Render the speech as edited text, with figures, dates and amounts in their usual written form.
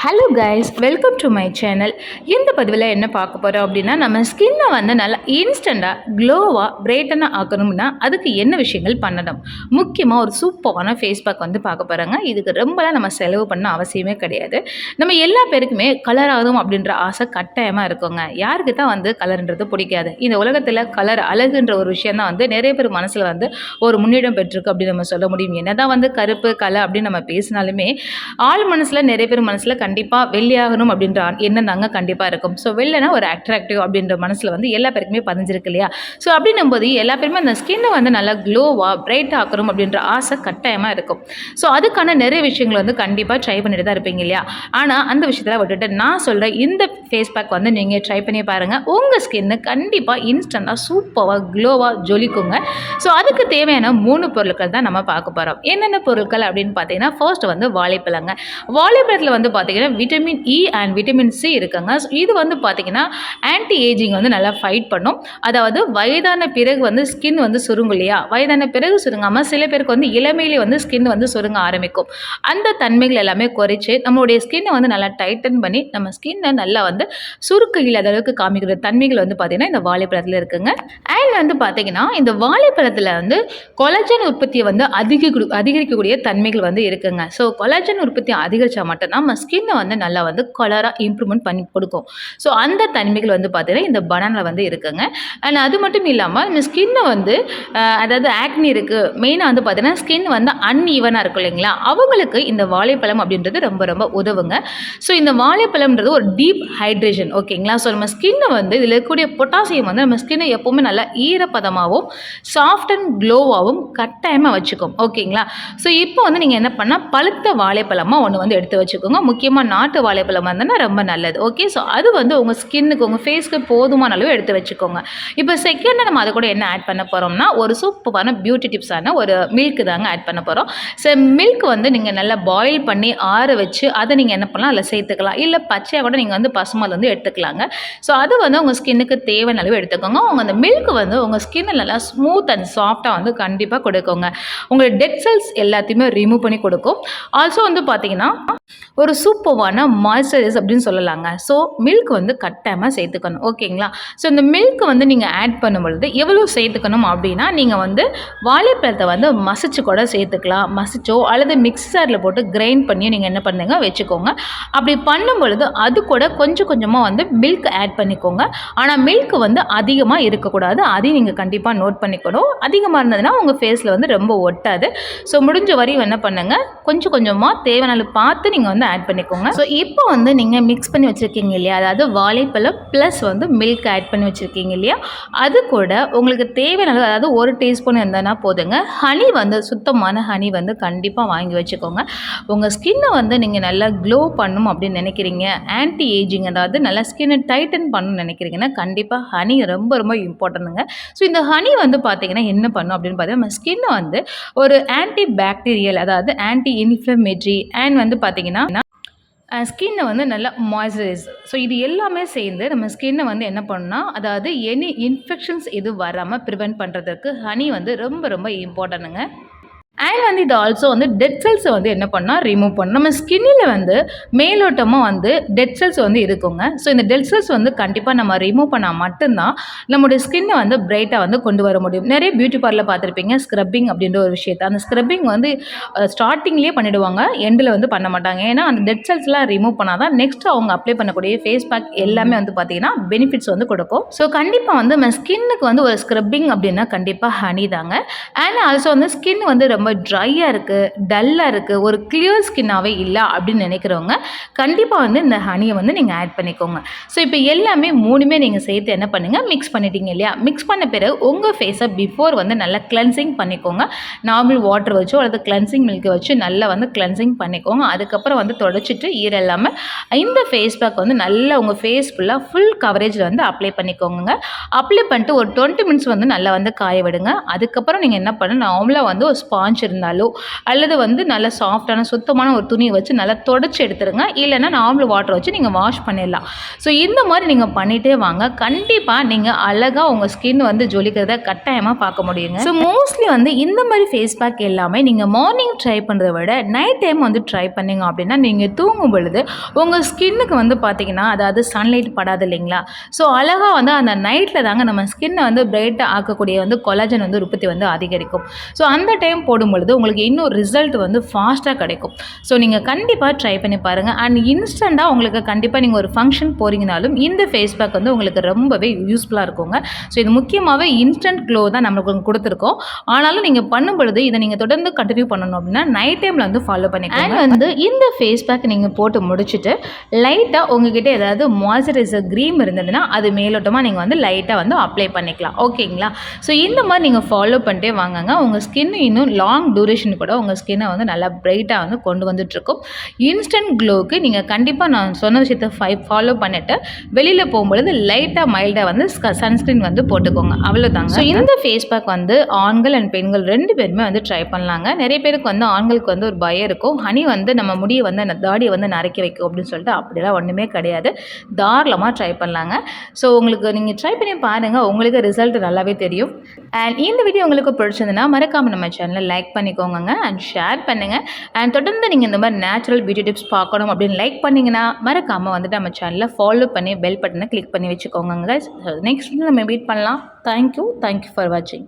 Hello guys, welcome to my channel. இந்த பதிவில் என்ன பார்க்க போகிறோம் அப்படின்னா, நம்ம ஸ்கின்னை வந்து நல்லா இன்ஸ்டண்ட்டாக க்ளோவாக பிரைட்டனாக ஆக்கணும்னா அதுக்கு என்ன விஷயங்கள் பண்ணணும். முக்கியமாக ஒரு சூப்பரான ஃபேஸ் பேக் வந்து பார்க்க போகிறாங்க. இதுக்கு ரொம்பலாம் நம்ம செலவு பண்ண அவசியமே கிடையாது. நம்ம எல்லா பேருக்குமே கலர் ஆகும் அப்படின்ற ஆசை கட்டாயமாக இருக்குங்க. யாருக்கு தான் வந்து கலர்ன்றது பிடிக்காது. இந்த உலகத்தில் கலர் அழகுன்ற ஒரு விஷயம் தான் வந்து நிறைய பேர் மனசில் வந்து ஒரு முன்னிடம் பெற்றிருக்கு அப்படின்னு நம்ம சொல்ல முடியும். என்னதான் வந்து கருப்பு கலர் அப்படின்னு நம்ம பேசினாலுமே ஆள் மனசில் நிறைய பேர் மனசில் கண்டிப்பாக வெள்ளையாகணும் அப்படின்ற எண்ணம் தாங்க கண்டிப்பாக இருக்கும். ஸோ வெள்ளைனா ஒரு அட்ராக்டிவ் அப்படின்ற மனசில் வந்து எல்லா பேருக்குமே பதிஞ்சிருக்கு இல்லையா? ஸோ அப்படின்னும் போது எல்லா பேருமே அந்த ஸ்கின்னை வந்து நல்லா க்ளோவாக பிரைட் ஆக்கணும் அப்படின்ற ஆசை கட்டாயமாக இருக்கும். ஸோ அதுக்கான நிறைய விஷயங்கள் வந்து கண்டிப்பாக ட்ரை பண்ணிட்டு தான் இருப்பீங்க இல்லையா? ஆனால் அந்த விஷயத்தில் விட்டுட்டு நான் சொல்கிற இந்த ஃபேஸ் பேக் வந்து நீங்கள் ட்ரை பண்ணி பாருங்கள். உங்கள் ஸ்கின்னு கண்டிப்பாக இன்ஸ்டண்ட்டாக சூப்பராக க்ளோவாக ஜொலிக்குங்க. ஸோ அதுக்கு தேவையான 3 பொருட்கள் தான் நம்ம பார்க்க போகிறோம். என்னென்ன பொருட்கள் அப்படின்னு பார்த்தீங்கன்னா, ஃபர்ஸ்ட் வந்து வாழைப்பழங்க. வாழைப்பழத்தில் வந்து பார்த்தீங்கன்னா vitamin E and vitamin C இருக்குங்க. இது வந்து பார்த்தீங்கன்னா ஆன்டி ஏஜிங் வந்து நல்லா ஃபைட் பண்ணும். அதாவது வயதான பிறகு வந்து ஸ்கின் வந்து சுருங்கும் இல்லையா? வயதான பிறகு சுருங்காமல் சில பேருக்கு வந்து இளமையிலே வந்து ஸ்கின் வந்து சுருங்க ஆரம்பிக்கும். அந்த தன்மைகள் எல்லாமே குறைச்சி நம்மளுடைய ஸ்கின்னை வந்து நல்லா டைட்டன் பண்ணி நம்ம ஸ்கின்னை நல்லா வந்து சுருக்க இல்லாத அளவுக்கு காமிக்கிற தன்மைகள் வந்து பார்த்தீங்கன்னா இந்த வாழைப்பழத்தில் இருக்குங்க. அண்ட் வந்து பார்த்தீங்கன்னா இந்த வாழைப்பழத்தில் வந்து கொலாஜன் உற்பத்தியை வந்து அதிகரிக்கக்கூடிய தன்மைகள் வந்து இருக்குங்க. ஸோ கொலாஜன் உற்பத்தி அதிகரித்தா மட்டும்தான் நம்ம ஸ்கின்னை வந்து நல்லா வந்து கலராக இம்ப்ரூவ்மெண்ட் பண்ணி கொடுக்கும். ஸோ அந்த தன்மைகள் வந்து பார்த்தீங்கன்னா இந்த பனானில் வந்து இருக்குங்க. அண்ட் அது மட்டும் இல்லாமல் இந்த ஸ்கின்னை வந்து அதாவது ஆக்னி இருக்குது, மெயினாக வந்து பார்த்தீங்கன்னா ஸ்கின் வந்து அன்ஈவனாக இருக்கும் இல்லைங்களா? அவங்களுக்கு இந்த வாழைப்பழம் அப்படின்றது ரொம்ப ரொம்ப உதவுங்க. ஸோ இந்த வாழைப்பழம்ன்றது ஒரு டீப் ஹைட்ரேஷன், ஓகேங்களா? ஸோ நம்ம ஸ்கின்னை வந்து இதில் இருக்கக்கூடிய பொட்டாசியம் வந்து நம்ம ஸ்கின்னை எப்போவுமே நல்லா ஈரப்பதமாகவும் சாஃப்ட் அண்ட் க்ளோவாகவும் கட்டாயமாக வச்சுக்கும், ஓகேங்களா? ஸோ இப்போ வந்து நீங்கள் என்ன பண்ணால் பழுத்த வாழைப்பழமாக ஒன்று வந்து எடுத்து வச்சுக்கோங்க. முக்கியமாக நாட்டு வாழைப்பழம் வந்தோன்னா ரொம்ப நல்லது. ஓகே, ஸோ அது வந்து உங்கள் ஸ்கின்னுக்கு உங்கள் ஃபேஸ்க்கு போதுமான அளவு எடுத்து வச்சுக்கோங்க. இப்போ செகண்டாக நம்ம அதை கூட என்ன ஆட் பண்ண போகிறோம்னா ஒரு சூப்பரான பியூட்டி டிப்ஸான ஒரு மில்க் தாங்க ஆட் பண்ண போகிறோம். ஸோ மில்க் வந்து நீங்கள் நல்லா பாயில் பண்ணி ஆற வச்சு அதை நீங்கள் என்ன பண்ணலாம் அதில் சேர்த்துக்கலாம். இல்லை பச்சையாக கூட நீங்கள் வந்து பசுமால் வந்து எடுத்துக்கலாங்க. ஸோ அது வந்து உங்கள் ஸ்கின்னுக்கு தேவையான அளவு எடுத்துக்கோங்க. உங்கள் அந்த மில்க் வந்து உங்கள் ஸ்கின்னை நல்லா ஸ்மூத் அண்ட் சாஃப்டாக வந்து கண்டிப்பாக கொடுக்குங்க. உங்களோட டெட் செல்ஸ் எல்லாத்தையுமே ரிமூவ் பண்ணி கொடுக்கும். ஆல்சோ வந்து பார்த்தீங்கன்னா ஒரு சூப்பரான மாய்ஸ்சரைஸ் அப்படின்னு சொல்லலாங்க. ஸோ மில்க் வந்து கட்டாயமாக சேர்த்துக்கணும், ஓகேங்களா? ஸோ இந்த மில்க் வந்து நீங்கள் ஆட் பண்ணும்பொழுது எவ்வளோ சேர்த்துக்கணும் அப்படின்னா, நீங்கள் வந்து வாழைப்பழத்தை வந்து மசிச்சு கூட சேர்த்துக்கலாம். மசிச்சோ அல்லது மிக்சரில் போட்டு கிரைண்ட் பண்ணி நீங்கள் என்ன பண்ணுங்க வச்சுக்கோங்க. அப்படி பண்ணும் பொழுது அது கூட கொஞ்சம் கொஞ்சமாக வந்து மில்க் ஆட் பண்ணிக்கோங்க. ஆனால் மில்க் வந்து அதிகமாக இருக்கக்கூடாது. அதையும் நீங்கள் கண்டிப்பாக நோட் பண்ணிக்கணும். அதிகமாக இருந்ததுன்னா உங்கள் ஃபேஸில் வந்து ரொம்ப ஒட்டாது. ஸோ முடிஞ்ச வரையும் என்ன பண்ணுங்கள், கொஞ்சம் கொஞ்சமாக தேவையான அளவு பார்த்து நீங்கள் வந்து ஆட் பண்ணிக்கோங்க. ஸோ இப்போ வந்து நீங்கள் மிக்ஸ் பண்ணி வச்சுருக்கீங்க இல்லையா? அதாவது வாழைப்பழம் ப்ளஸ் வந்து மில்க் ஆட் பண்ணி வச்சுருக்கீங்க இல்லையா? அது கூட உங்களுக்கு தேவையான அளவு, அதாவது 1 டீஸ்பூன் இருந்ததுன்னா போதுங்க. ஹனி வந்து சுத்தமான ஹனி வந்து கண்டிப்பாக வாங்கி வச்சுக்கோங்க. உங்கள் ஸ்கின்னை வந்து நீங்கள் நல்லா க்ளோ பண்ணணும் அப்படின்னு நினைக்கிறீங்க, ஆன்டி ஏஜிங் அதாவது நல்லா ஸ்கின்னை டைட்டன் பண்ணணும்னு நினைக்கிறீங்கன்னா கண்டிப்பாக ஹனி ரொம்ப ரொம்ப இம்பார்ட்டன்ட்டுங்க. ஸோ இந்த ஹனி வந்து பார்த்தீங்கன்னா என்ன பண்ணும் அப்படின்னு பார்த்தீங்கன்னா நம்ம ஸ்கின்னை வந்து ஒரு ஆன்டி பாக்டீரியல் அதாவது ஆன்டி இன்ஃப்ளமேட்டரி அண்ட் வந்து பார்த்தீங்கன்னா ஸ்கின்னை வந்து நல்லா மாய்ஸ்சரைஸ். ஸோ இது எல்லாமே சேர்ந்து நம்ம ஸ்கின்னை வந்து என்ன பண்ணணும்னா, அதாவது எனி இன்ஃபெக்ஷன்ஸ் எதுவும் வராமல் ப்ரிவென்ட் பண்ணுறதுக்கு ஹனி வந்து ரொம்ப ரொம்ப இம்பார்ட்டன்ட்டுங்க. அண்ட் வந்து இது ஆல்சோ வந்து டெட் செல்ஸை வந்து என்ன பண்ணால் ரிமூவ் பண்ணணும். நம்ம ஸ்கின்னில் வந்து மேலோட்டமாக வந்து டெட் செல்ஸ் வந்து இருக்குங்க. ஸோ இந்த டெட் செல்ஸ் வந்து கண்டிப்பாக நம்ம ரிமூவ் பண்ணால் மட்டும்தான் நம்மளுடைய ஸ்கின்னை வந்து பிரைட்டாக வந்து கொண்டு வர முடியும். நிறைய பியூட்டி பார்லர் பார்த்துருப்பீங்க ஸ்க்ரப்பிங் அப்படின்ற ஒரு விஷயத்தை. அந்த ஸ்க்ரப்பிங் வந்து ஸ்டார்டிங்லேயே பண்ணிவிடுவாங்க, எண்டில் வந்து பண்ண மாட்டாங்க. ஏன்னா அந்த டெட் செல்ஸ்லாம் ரிமூவ் பண்ணால் தான் நெக்ஸ்ட் அவங்க அப்ளை பண்ணக்கூடிய ஃபேஸ் பேக் எல்லாமே வந்து பார்த்திங்கன்னா பெனிஃபிட்ஸ் வந்து கொடுக்கும். ஸோ கண்டிப்பாக வந்து நம்ம ஸ்கின்னுக்கு வந்து ஒரு ஸ்க்ரப்பிங் அப்படின்னா கண்டிப்பாக ஹனி தாங்க. அண்ட் ஆல்சோ வந்து ஸ்கின் வந்து ரொம்ப ட்ரையாக இருக்குது, டல்லாக இருக்குது, ஒரு கிளியர் ஸ்கின்னாகவே இல்லை அப்படின்னு நினைக்கிறவங்க கண்டிப்பாக வந்து இந்த ஹனியை வந்து நீங்கள் ஆட் பண்ணிக்கோங்க. ஸோ இப்போ எல்லாமே 3மே நீங்கள் சேர்த்து என்ன பண்ணுங்கள், மிக்ஸ் பண்ணிட்டீங்க இல்லையா? மிக்ஸ் பண்ண பிறகு உங்கள் ஃபேஸை பிஃபோர் வந்து நல்லா கிளென்சிங் பண்ணிக்கோங்க. நார்மல் வாட்டர் வச்சோ அல்லது கிளென்சிங் மில்க் வச்சு நல்லா வந்து கிளென்சிங் பண்ணிக்கோங்க. அதுக்கப்புறம் வந்து தொடச்சிட்டு ஈரம் இல்லாமல் இந்த ஃபேஸ் பேக் வந்து நல்லா உங்கள் ஃபேஸ் ஃபுல்லாக ஃபுல் கவரேஜில் வந்து அப்ளை பண்ணிக்கோங்க. அப்ளை பண்ணிட்டு ஒரு 20 மினிட்ஸ் வந்து நல்லா வந்து காய விடுங்க. அதுக்கப்புறம் நீங்கள் என்ன பண்ணணும், நார்மலாக வந்து ஒரு ஸ்பாஞ்ச் ஸ்பாஞ்ச் இருந்தாலோ அல்லது வந்து நல்ல சாஃப்டான சுத்தமான ஒரு துணியை வச்சு நல்லா தொடச்சி எடுத்துருங்க. இல்லைன்னா நார்மல் வாட்டர் வச்சு நீங்கள் வாஷ் பண்ணிடலாம். ஸோ இந்த மாதிரி நீங்கள் பண்ணிகிட்டே வாங்க. கண்டிப்பாக நீங்கள் அழகாக உங்கள் ஸ்கின் வந்து ஜொலிக்கிறத கட்டாயமாக பார்க்க முடியுங்க. ஸோ மோஸ்ட்லி வந்து இந்த மாதிரி ஃபேஸ் பேக் எல்லாமே நீங்கள் மார்னிங் ட்ரை பண்ணுறத விட நைட் டைம் வந்து ட்ரை பண்ணிங்க அப்படின்னா நீங்கள் தூங்கும் பொழுது உங்கள் ஸ்கின்னுக்கு வந்து பார்த்திங்கன்னா அதாவது சன்லைட் படாது இல்லைங்களா? ஸோ அழகாக வந்து அந்த நைட்டில் தாங்க நம்ம ஸ்கின்னை வந்து பிரைட்டாக ஆக்கக்கூடிய வந்து கொலாஜன் வந்து உற்பத்தி வந்து அதிகரிக்கும். ஸோ அந்த டைம் போடும் பொழுது உங்களுக்கு இன்னும் ரிசல்ட் வந்து ஃபாஸ்ட்டாக கிடைக்கும். ஸோ நீங்கள் கண்டிப்பாக ட்ரை பண்ணி பாருங்கள். அண்ட் இன்ஸ்டண்ட்டாக உங்களுக்கு கண்டிப்பாக நீங்கள் ஒரு ஃபங்க்ஷன் போகிறீங்கனாலும் இந்த ஃபேஸ் பேக் வந்து உங்களுக்கு ரொம்பவே யூஸ்ஃபுல்லாக இருக்குங்க. ஸோ இது முக்கியமாகவே இன்ஸ்டன்ட் க்ளோ தான் நம்மளுக்கு கொடுத்துருக்கோம். ஆனாலும் நீங்கள் பண்ணும் பொழுது இதை நீங்கள் தொடர்ந்து கண்டினியூ பண்ணணும் அப்படின்னா நைட் டைமில் வந்து ஃபாலோ பண்ணிக்கோங்க. அண்ட் வந்து இந்த ஃபேஸ் பேக் நீங்கள் போட்டு முடிச்சுட்டு லைட்டாக உங்ககிட்ட ஏதாவது மாய்ஸ்சரைசர் க்ரீம் இருந்ததுன்னா அது மேலோட்டமாக நீங்கள் வந்து லைட்டாக வந்து அப்ளை பண்ணிக்கலாம். ஓகேங்களா? ஸோ இந்த மாதிரி நீங்கள் ஃபாலோ பண்ணிட்டே வாங்குங்க. உங்கள் ஸ்கின் இன்னும் லாங் டூரேஷன் கூட உங்கள் ஸ்கின்னை வந்து நல்லா பிரைட்டாக வந்து கொண்டு வந்துட்டுருக்கும். இன்ஸ்டன்ட் க்ளோவுக்கு நீங்கள் கண்டிப்பாக நான் சொன்ன விஷயத்தை ஃபாலோ பண்ணிவிட்டு வெளியில் போகும்பொழுது லைட்டாக மைல்டாக வந்து சன்ஸ்க்ரீன் வந்து போட்டுக்கோங்க. அவ்வளோதாங்க. ஸோ இந்த ஃபேஸ் பேக் வந்து ஆண்கள் அண்ட் பெண்கள் 2 பேருமே வந்து ட்ரை பண்ணலாங்க. நிறைய பேருக்கு வந்து ஆண்களுக்கு வந்து ஒரு பயம் இருக்கும். ஹனி வந்து நம்ம முடியை வந்து அந்த தாடியை வந்து நரைக்க வைக்கும் அப்படின்னு சொல்லிட்டு அப்படிலாம் ஒன்றுமே கிடையாது. தாராளமாக ட்ரை பண்ணலாங்க. ஸோ உங்களுக்கு நீங்கள் ட்ரை பண்ணி பாருங்கள். உங்களுக்கு ரிசல்ட் நல்லாவே தெரியும். அண்ட் இந்த வீடியோ உங்களுக்கு பிடிச்சிருந்ததுன்னா மறக்காமல் நம்ம சேனலை லைக் பண்ணிக்கோங்க அண்ட் ஷேர் பண்ணுங்கள். அண்ட் தொடர்ந்து நீங்கள் இந்த மாதிரி நேச்சுரல் பியூட்டி டிப்ஸ் பார்க்கணும் அப்படின்னு லைக் பண்ணிங்கன்னா மறக்காமல் வந்துட்டு நம்ம சேனலை ஃபாலோ பண்ணி பெல் பட்டனை கிளிக் பண்ணி வச்சுக்கோங்க. நெக்ஸ்ட் நம்ம மீட் பண்ணலாம். தேங்க்யூ ஃபார் வாட்சிங்.